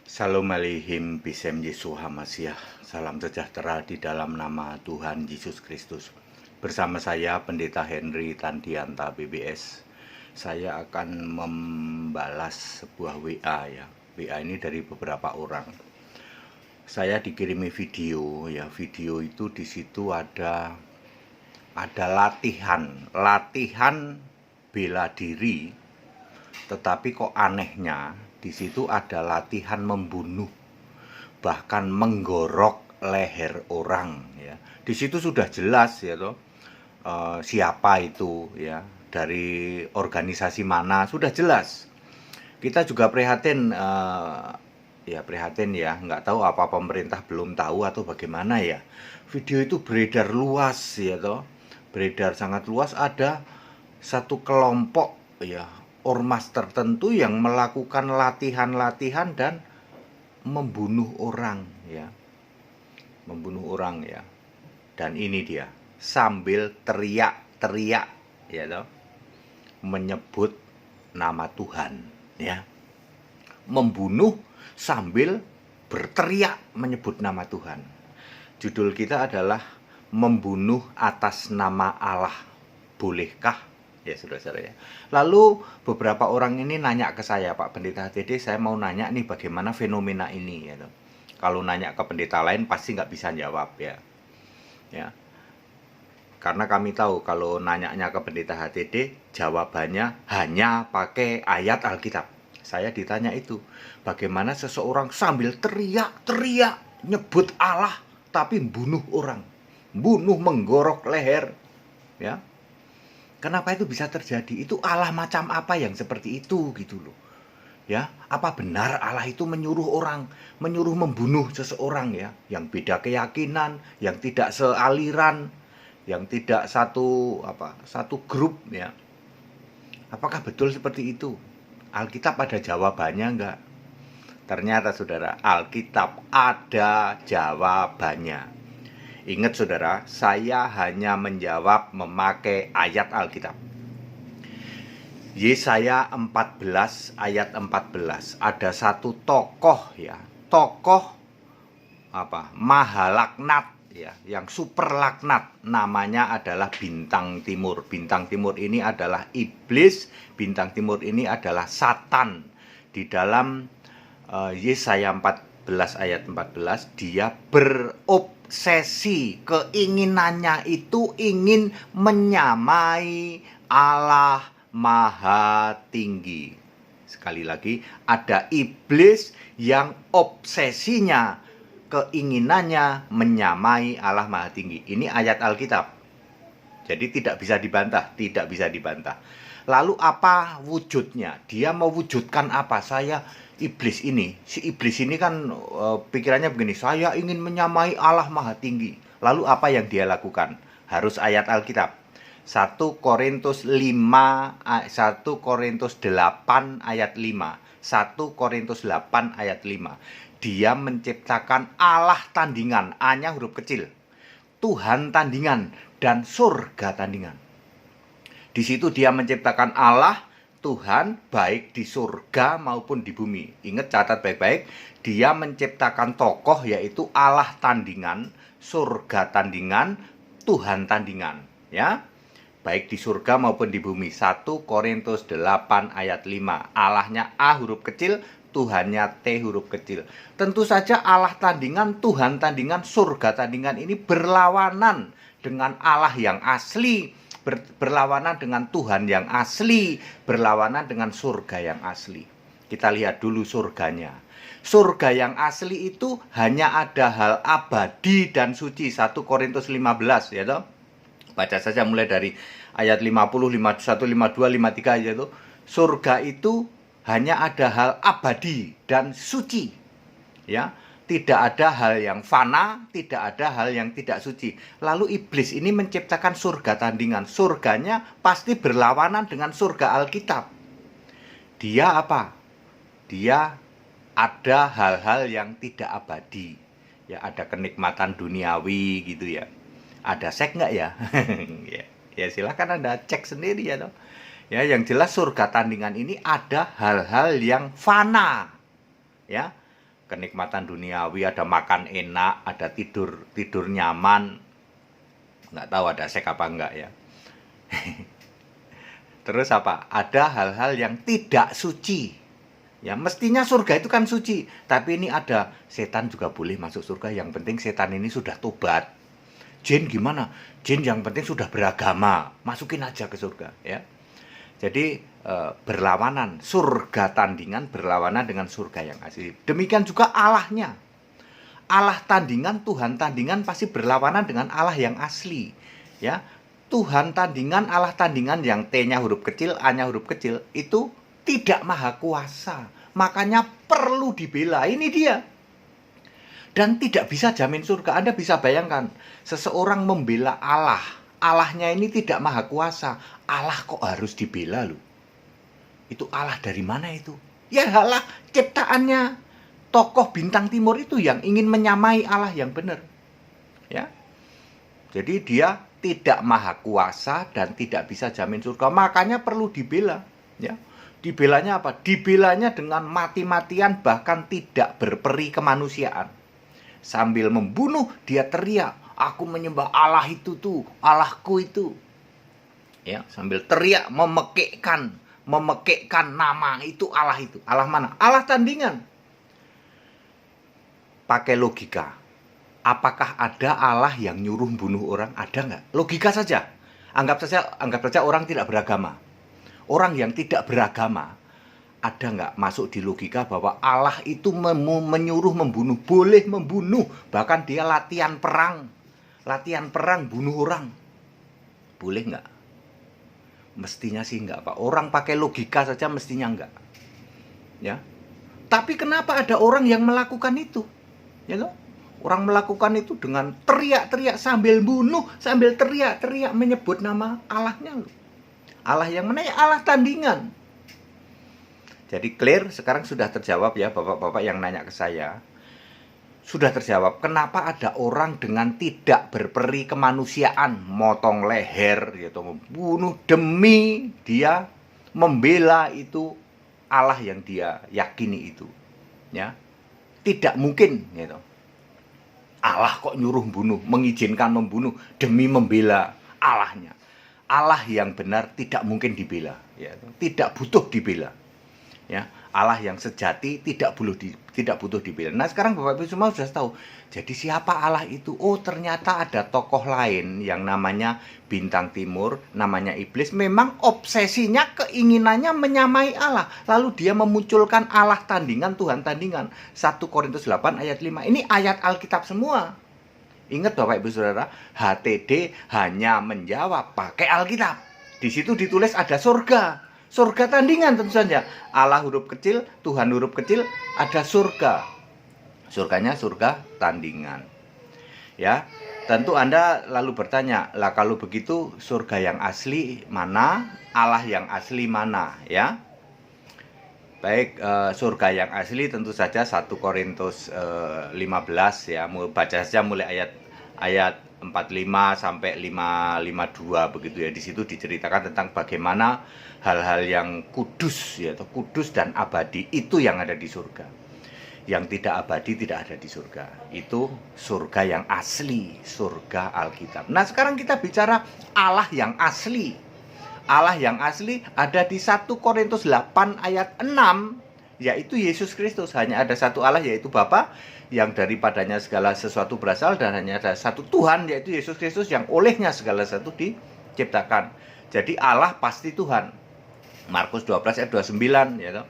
Shalom Aleihim Bisem Yesus Hamasiah. Salam sejahtera di dalam nama Tuhan Yesus Kristus. Bersama saya Pendeta Henry Tandianta BBS. Saya akan membalas sebuah WA ya. WA ini dari beberapa orang. Saya dikirimi video ya. Video itu di situ ada latihan bela diri. Tetapi kok anehnya di situ ada latihan membunuh, bahkan menggorok leher orang ya. Di situ sudah jelas ya toh, siapa itu ya, dari organisasi mana sudah jelas. Kita juga prihatin ya, nggak tahu apa pemerintah belum tahu atau bagaimana ya. Video itu beredar luas ya toh, beredar sangat luas. Ada satu kelompok ya, ormas tertentu yang melakukan latihan-latihan dan membunuh orang ya. Dan ini dia, sambil teriak-teriak ya toh, menyebut nama Tuhan ya. Membunuh sambil berteriak menyebut nama Tuhan. Judul kita adalah membunuh atas nama Allah. Bolehkah? Ya saudara-saudara ya. Lalu beberapa orang ini nanya ke saya, Pak Pendeta HTD, saya mau nanya nih bagaimana fenomena ini ya. Kalau nanya ke pendeta lain pasti nggak bisa jawab ya. Karena kami tahu kalau nanyanya ke pendeta HTD jawabannya hanya pakai ayat Alkitab. Saya ditanya itu, bagaimana seseorang sambil teriak-teriak nyebut Allah tapi bunuh orang, menggorok leher ya. Kenapa itu bisa terjadi? Itu Allah macam apa yang seperti itu gitu loh. Ya, apa benar Allah itu menyuruh membunuh seseorang ya, yang beda keyakinan, yang tidak sealiran, yang tidak satu grup ya. Apakah betul seperti itu? Alkitab ada jawabannya enggak? Ternyata saudara, Alkitab ada jawabannya. Ingat saudara, saya hanya menjawab memakai ayat Alkitab. Yesaya 14 ayat 14. Ada satu tokoh ya, maha laknat ya, yang super laknat, namanya adalah Bintang Timur. Bintang Timur ini adalah iblis, Bintang Timur ini adalah Satan. Di dalam Yesaya 14 ayat 14, dia berobsesi, keinginannya itu ingin menyamai Allah Maha Tinggi. Sekali lagi, ada iblis yang obsesinya, keinginannya menyamai Allah Maha Tinggi. Ini ayat Alkitab. Jadi tidak bisa dibantah. Lalu apa wujudnya? Dia mewujudkan apa? Si iblis ini kan pikirannya begini, saya ingin menyamai Allah Maha Tinggi. Lalu apa yang dia lakukan? Harus ayat Alkitab. 1 Korintus 8 ayat 5. 1 Korintus 8 ayat 5. Dia menciptakan Allah tandingan, A-nya huruf kecil, Tuhan tandingan, dan surga tandingan. Di situ dia menciptakan Allah, Tuhan, baik di surga maupun di bumi. Ingat, catat baik-baik, dia menciptakan tokoh yaitu Allah tandingan, surga tandingan, Tuhan tandingan ya. Baik di surga maupun di bumi. 1 Korintus 8 ayat 5. Allahnya A huruf kecil, Tuhannya T huruf kecil. Tentu saja Allah tandingan, Tuhan tandingan, surga tandingan ini berlawanan dengan Allah yang asli, berlawanan dengan Tuhan yang asli, berlawanan dengan surga yang asli. Kita lihat dulu surganya. Surga yang asli itu hanya ada hal abadi dan suci. 1 Korintus 15 ya toh. Baca saja mulai dari ayat 50, 51, 52, 53 aja itu. Surga itu hanya ada hal abadi dan suci. Ya, tidak ada hal yang fana, tidak ada hal yang tidak suci. Lalu iblis ini menciptakan surga tandingan. Surganya pasti berlawanan dengan surga Alkitab. Dia apa? Dia ada hal-hal yang tidak abadi. Ya, ada kenikmatan duniawi gitu ya. Ada seks nggak ya? Ya silahkan Anda cek sendiri ya toh. Ya, yang jelas surga tandingan ini ada hal-hal yang fana. Ya. kenikmatan duniawi, ada makan enak, ada tidur nyaman. Nggak tahu ada seks apa enggak ya. Terus apa? Ada hal-hal yang tidak suci. Ya, mestinya surga itu kan suci, tapi ini ada setan juga boleh masuk surga. Yang penting setan ini sudah tobat. Jin gimana? Jin yang penting sudah beragama, masukin aja ke surga ya. Jadi berlawanan, surga tandingan berlawanan dengan surga yang asli. Demikian juga Allahnya. Allah tandingan, Tuhan tandingan pasti berlawanan dengan Allah yang asli. Ya, Tuhan tandingan, Allah tandingan yang T-nya huruf kecil, A-nya huruf kecil itu tidak maha kuasa. Makanya perlu dibela. Ini dia. Dan tidak bisa jamin surga. Anda bisa bayangkan, seseorang membela Allah. Allahnya ini tidak maha kuasa. Allah kok harus dibela loh. Itu Allah dari mana itu? Ya Allah ciptaannya. Tokoh bintang timur itu yang ingin menyamai Allah yang benar. Ya. Jadi dia tidak maha kuasa dan tidak bisa jamin surga. Makanya perlu dibela. Ya. Dibelanya apa? Dibelanya dengan mati-matian bahkan tidak berperi kemanusiaan. Sambil membunuh dia teriak, aku menyembah Allah itu tuh, Allahku itu. Ya, sambil teriak memekekkan nama itu Allah itu. Allah mana? Allah tandingan. Pakai logika. Apakah ada Allah yang nyuruh bunuh orang? Ada nggak? Logika saja. Anggap saja orang tidak beragama. Orang yang tidak beragama, ada nggak masuk di logika bahwa Allah itu menyuruh membunuh? Boleh membunuh. Bahkan dia latihan perang bunuh orang. Boleh nggak? Mestinya sih nggak, Pak. Orang pakai logika saja mestinya nggak. Ya. Tapi kenapa ada orang yang melakukan itu? Ya toh? Orang melakukan itu dengan teriak-teriak sambil bunuh, sambil teriak-teriak menyebut nama Allahnya loh. Allah yang mana? Allah tandingan. Jadi clear, sekarang sudah terjawab ya Bapak-bapak yang nanya ke saya. Sudah terjawab, kenapa ada orang dengan tidak berperi kemanusiaan, motong leher, gitu, membunuh demi dia membela itu Allah yang dia yakini itu. Ya. Tidak mungkin gitu. Allah kok nyuruh bunuh, mengizinkan membunuh demi membela Allahnya. Allah yang benar tidak mungkin dibela, ya. Tidak butuh dibela. Ya, Allah yang sejati tidak butuh dibela. Nah, sekarang Bapak Ibu semua sudah tahu. Jadi siapa Allah itu? Oh, ternyata ada tokoh lain yang namanya bintang timur, namanya iblis. Memang obsesinya, keinginannya menyamai Allah. Lalu dia memunculkan Allah tandingan, Tuhan tandingan. 1 Korintus 8 ayat 5. Ini ayat Alkitab semua. Ingat Bapak Ibu Saudara, HTD hanya menjawab pakai Alkitab. Di situ ditulis ada surga. Surga tandingan tentu saja. Allah huruf kecil, Tuhan huruf kecil, ada surga. Surganya surga tandingan. Ya, tentu Anda lalu bertanya, lah kalau begitu surga yang asli mana? Allah yang asli mana? Ya. Baik, surga yang asli tentu saja 1 Korintus 15 ya. Baca saja mulai ayat 45 sampai 552 begitu ya. Di situ diceritakan tentang bagaimana hal-hal yang kudus ya, atau kudus dan abadi itu yang ada di surga. Yang tidak abadi tidak ada di surga. Itu surga yang asli, surga Alkitab. Nah, sekarang kita bicara Allah yang asli. Allah yang asli ada di 1 Korintus 8 ayat 6, yaitu Yesus Kristus. Hanya ada satu Allah, yaitu Bapa, yang daripadanya segala sesuatu berasal, dan hanya ada satu Tuhan, yaitu Yesus Kristus, yang olehnya segala sesuatu diciptakan. Jadi Allah pasti Tuhan. Markus 12 ayat 29 ya.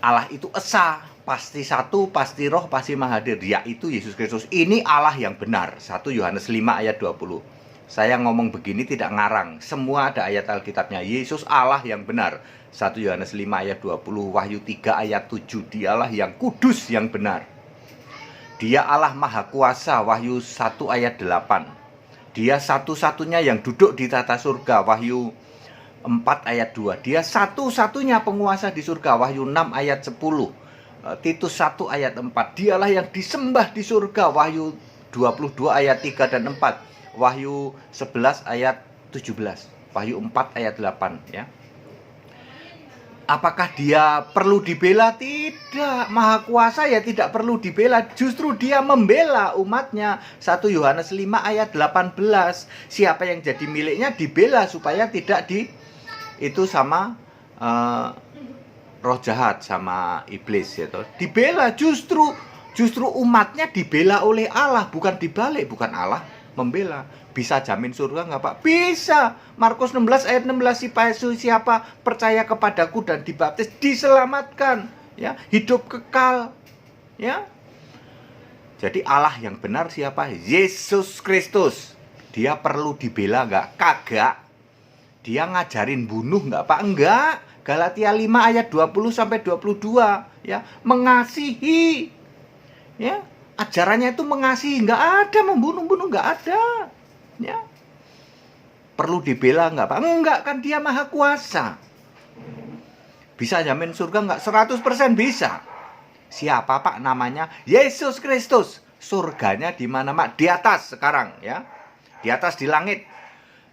Allah itu esa, pasti satu, pasti roh, pasti mahadir, yaitu Yesus Kristus. Ini Allah yang benar. 1 Yohanes 5 ayat 20. Saya ngomong begini tidak ngarang. Semua ada ayat Alkitabnya. Yesus Allah yang benar. 1 Yohanes 5 ayat 20, Wahyu 3 ayat 7. Dialah yang kudus, yang benar. Dia Allah Maha Kuasa, Wahyu 1 ayat 8. Dia satu-satunya yang duduk di tata surga, Wahyu 4 ayat 2. Dia satu-satunya penguasa di surga, Wahyu 6 ayat 10. Titus 1 ayat 4. Dialah yang disembah di surga, Wahyu 22 ayat 3 dan 4. Wahyu 11 ayat 17. Wahyu 4 ayat 8 ya. Apakah dia perlu dibela? Tidak. Maha kuasa ya tidak perlu dibela. Justru dia membela umatnya. 1 Yohanes 5 ayat 18. Siapa yang jadi miliknya dibela supaya tidak itu sama roh jahat, sama iblis ya toh. Dibela, justru umatnya dibela oleh Allah, bukan dibalik, bukan Allah membela. Bisa jamin surga nggak Pak? Bisa. Markus 16 ayat 16, siapa percaya kepadaku dan dibaptis diselamatkan, ya, hidup kekal, ya. Jadi Allah yang benar siapa? Yesus Kristus. Dia perlu dibela nggak? Kagak. Dia ngajarin bunuh nggak Pak? Enggak. Galatia 5 ayat 20 sampai 22, ya, mengasihi. Ya, ajarannya itu mengasihi, nggak ada membunuh-bunuh, nggak ada. Ya. Perlu dibela nggak Pak? Enggak, kan dia maha kuasa. Bisa jamin surga nggak? 100% bisa. Siapa Pak namanya? Yesus Kristus. Surganya di mana Pak? Di atas sekarang, ya. Di atas di langit.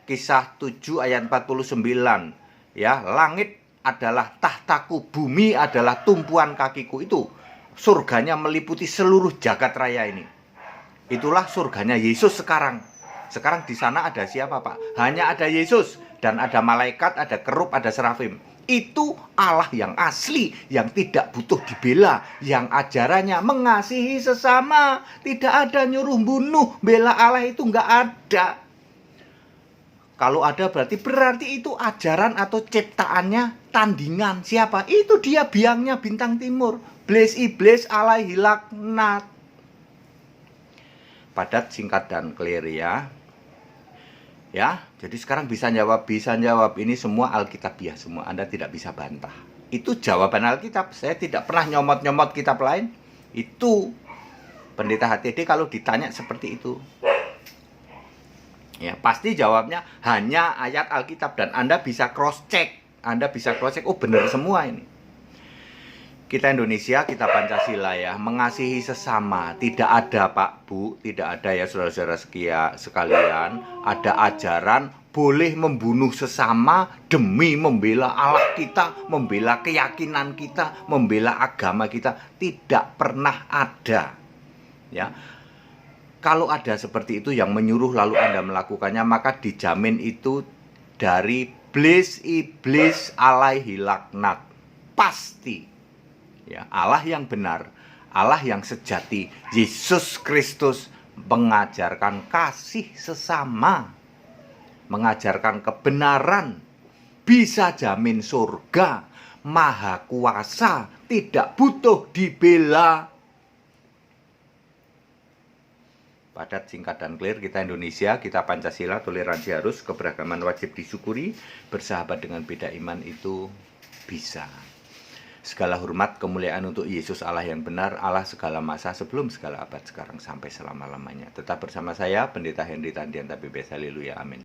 Kisah 7 ayat 49. Ya, langit adalah tahtaku, bumi adalah tumpuan kakiku. Itu surganya meliputi seluruh jagat raya ini. Itulah surganya Yesus sekarang. Sekarang di sana ada siapa Pak? Hanya ada Yesus dan ada malaikat, ada kerub, ada serafim. Itu Allah yang asli, yang tidak butuh dibela, yang ajarannya mengasihi sesama, tidak ada nyuruh bunuh, bela Allah itu nggak ada. Kalau ada berarti itu ajaran atau ciptaannya tandingan. Siapa? Itu dia biangnya bintang timur. Iblis, iblis alaihi laknat. Padat, singkat, dan clear ya. Ya, jadi sekarang bisa jawab. Ini semua alkitabiah semua. Anda tidak bisa bantah. Itu jawaban Alkitab. Saya tidak pernah nyomot-nyomot kitab lain. Itu Pendeta HTD kalau ditanya seperti itu. Ya, pasti jawabnya hanya ayat Alkitab dan Anda bisa cross check. Oh benar semua ini. Kita Indonesia, kita Pancasila ya, mengasihi sesama. Tidak ada Pak, Bu, tidak ada ya saudara-saudara sekalian. Ada ajaran boleh membunuh sesama demi membela Allah kita, membela keyakinan kita, membela agama kita. Tidak pernah ada. Ya. Kalau ada seperti itu yang menyuruh lalu Anda melakukannya, maka dijamin itu dari iblis alaihi laknat. Pasti. Ya, Allah yang benar, Allah yang sejati, Yesus Kristus mengajarkan kasih sesama, mengajarkan kebenaran, bisa jamin surga, maha kuasa, tidak butuh dibela. Padat, singkat, dan clear. Kita Indonesia, kita Pancasila, toleransi harus, keberagaman wajib disyukuri, bersahabat dengan beda iman itu bisa. Segala hormat, kemuliaan untuk Yesus Allah yang benar, Allah segala masa, sebelum segala abad, sekarang sampai selama-lamanya. Tetap bersama saya, Pendeta Henry Tandian Tabibes. Haleluya, amin.